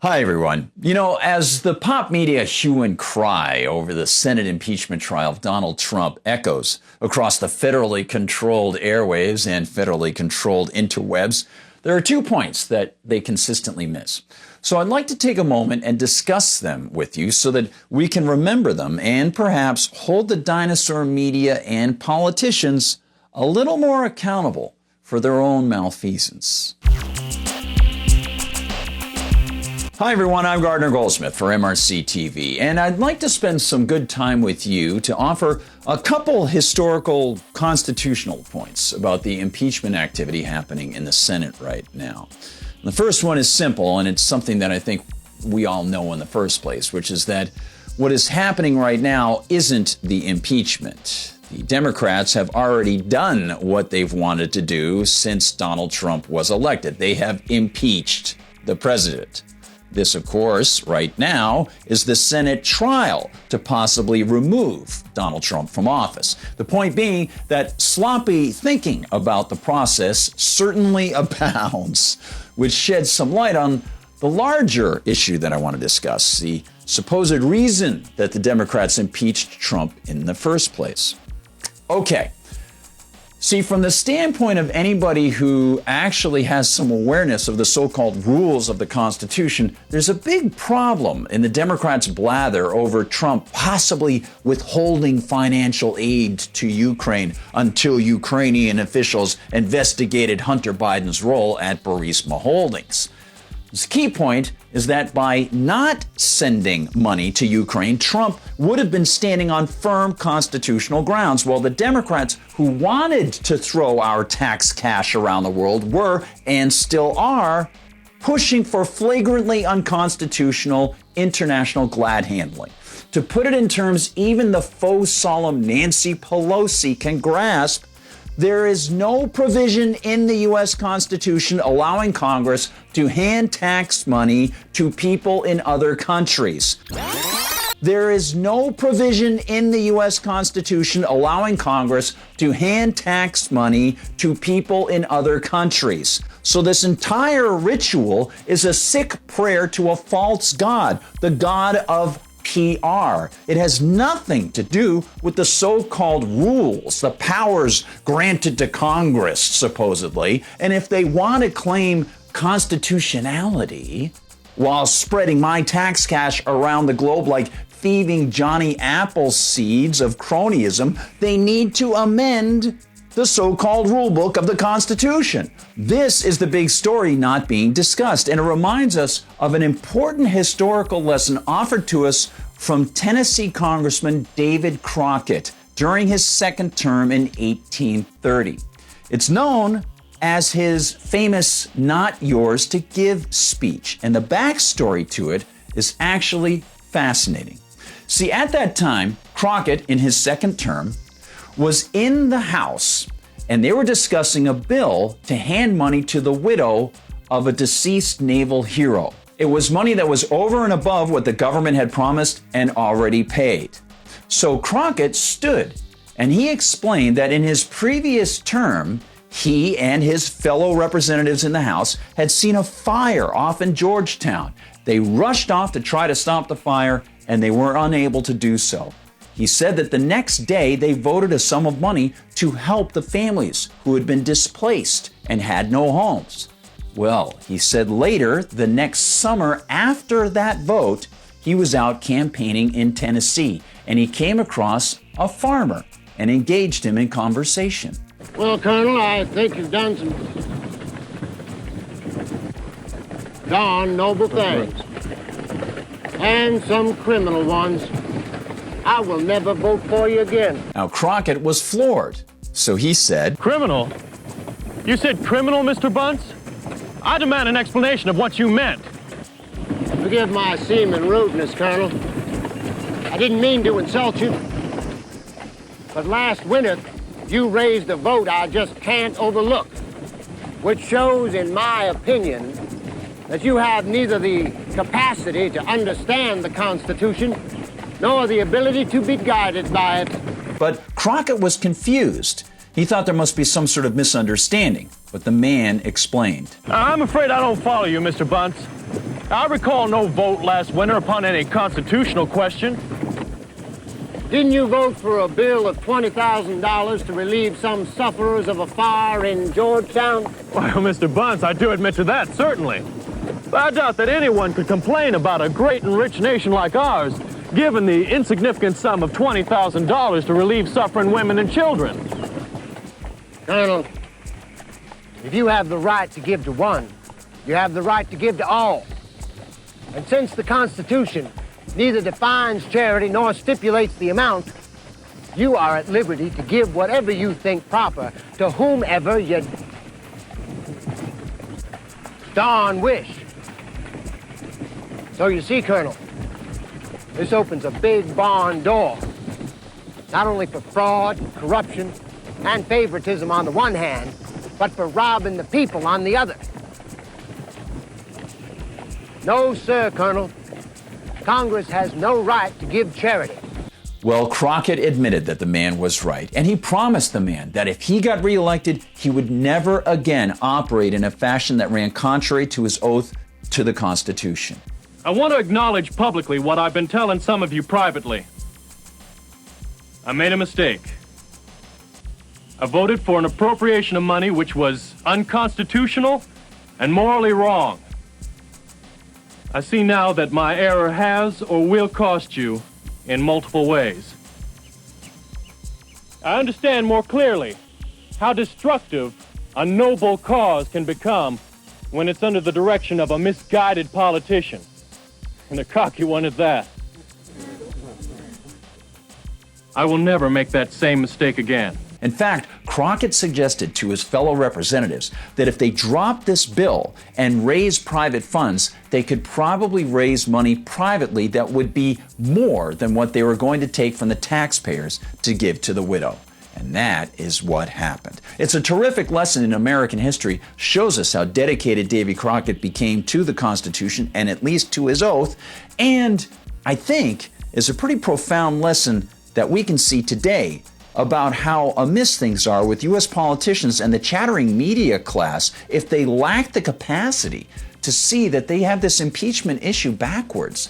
Hi, everyone. You know, as the pop media hue and cry over the Senate impeachment trial of Donald Trump echoes across the federally controlled airwaves and federally controlled interwebs, there are 2 points that they consistently miss. So I'd like to take a moment and discuss them with you so that we can remember them and perhaps hold the dinosaur media and politicians a little more accountable for their own malfeasance. Hi everyone, I'm Gardner Goldsmith for MRC-TV, and I'd like to spend some good time with you to offer a couple historical constitutional points about the impeachment activity happening in the Senate right now. The first one is simple, and it's something that I think we all know in the first place, which is that what is happening right now isn't the impeachment. The Democrats have already done what they've wanted to do since Donald Trump was elected. They have impeached the president. This, of course, right now, is the Senate trial to possibly remove Donald Trump from office. The point being that sloppy thinking about the process certainly abounds, which sheds some light on the larger issue that I want to discuss, the supposed reason that the Democrats impeached Trump in the first place. Okay. See, from the standpoint of anybody who actually has some awareness of the so-called rules of the Constitution, there's a big problem in the Democrats' blather over Trump possibly withholding financial aid to Ukraine until Ukrainian officials investigated Hunter Biden's role at Burisma Holdings. The key point is that by not sending money to Ukraine, Trump would have been standing on firm constitutional grounds, while the Democrats who wanted to throw our tax cash around the world were, and still are, pushing for flagrantly unconstitutional international glad handling. To put it in terms even the faux solemn Nancy Pelosi can grasp, there is no provision in the U.S. Constitution allowing Congress to hand tax money to people in other countries. There is no provision in the U.S. Constitution allowing Congress to hand tax money to people in other countries. So this entire ritual is a sick prayer to a false god, the god of PR. It has nothing to do with the so-called rules, the powers granted to Congress, supposedly. And if they want to claim constitutionality while spreading my tax cash around the globe like thieving Johnny Appleseeds of cronyism, they need to amend the so-called rulebook of the Constitution. This is the big story not being discussed, and it reminds us of an important historical lesson offered to us from Tennessee Congressman David Crockett during his second term in 1830. It's known as his famous "Not Yours to Give" speech, and the backstory to it is actually fascinating. See, at that time, Crockett, in his second term, was in the House, and they were discussing a bill to hand money to the widow of a deceased naval hero. It was money that was over and above what the government had promised and already paid. So Crockett stood, and he explained that in his previous term, he and his fellow representatives in the House had seen a fire off in Georgetown. They rushed off to try to stop the fire, and they were unable to do so. He said that the next day they voted a sum of money to help the families who had been displaced and had no homes. Well, he said later, the next summer after that vote, he was out campaigning in Tennessee, and he came across a farmer and engaged him in conversation. Well, Colonel, I think you've done some darn noble things, and some criminal ones. I will never vote for you again. Now, Crockett was floored, so he said, "Criminal? You said criminal, Mr. Bunce? I demand an explanation of what you meant." Forgive my seeming rudeness, Colonel. I didn't mean to insult you. But last winter, you raised a vote I just can't overlook, which shows, in my opinion, that you have neither the capacity to understand the Constitution nor the ability to be guided by it. But Crockett was confused. He thought there must be some sort of misunderstanding, but the man explained. I'm afraid I don't follow you, Mr. Bunce. I recall no vote last winter upon any constitutional question. Didn't you vote for a bill of $20,000 to relieve some sufferers of a fire in Georgetown? Well, Mr. Bunce, I do admit to that, certainly. But I doubt that anyone could complain about a great and rich nation like ours, given the insignificant sum of $20,000 to relieve suffering women and children. Colonel, if you have the right to give to one, you have the right to give to all. And since the Constitution neither defines charity nor stipulates the amount, you are at liberty to give whatever you think proper to whomever you darn wish. So you see, Colonel, this opens a big barn door, not only for fraud, corruption, and favoritism on the one hand, but for robbing the people on the other. No, sir, Colonel. Congress has no right to give charity. Well, Crockett admitted that the man was right, and he promised the man that if he got reelected, he would never again operate in a fashion that ran contrary to his oath to the Constitution. I want to acknowledge publicly what I've been telling some of you privately. I made a mistake. I voted for an appropriation of money which was unconstitutional and morally wrong. I see now that my error has or will cost you in multiple ways. I understand more clearly how destructive a noble cause can become when it's under the direction of a misguided politician, and a cocky one at that. I will never make that same mistake again. In fact, Crockett suggested to his fellow representatives that if they dropped this bill and raised private funds, they could probably raise money privately that would be more than what they were going to take from the taxpayers to give to the widow. And that is what happened. It's a terrific lesson in American history, shows us how dedicated Davy Crockett became to the Constitution and at least to his oath, and I think is a pretty profound lesson that we can see today about how amiss things are with U.S. politicians and the chattering media class if they lack the capacity to see that they have this impeachment issue backwards.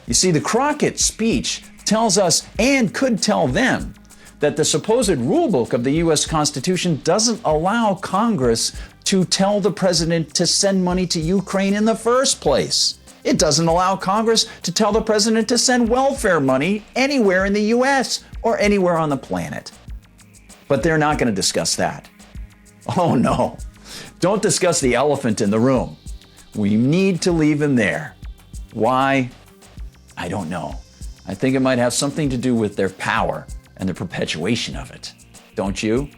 You see, the Crockett speech tells us, and could tell them, that the supposed rulebook of the U.S. Constitution doesn't allow Congress to tell the president to send money to Ukraine in the first place. It doesn't allow Congress to tell the president to send welfare money anywhere in the U.S. or anywhere on the planet. But they're not going to discuss that. Oh no, don't discuss the elephant in the room. We need to leave him there. Why? I don't know. I think it might have something to do with their power and the perpetuation of it. Don't you?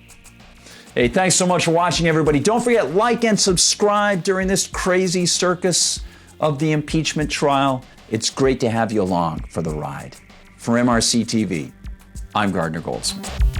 Hey, thanks so much for watching, everybody. Don't forget, like and subscribe during this crazy circus of the impeachment trial. It's great to have you along for the ride. For MRC-TV, I'm Gardner Goldsmith.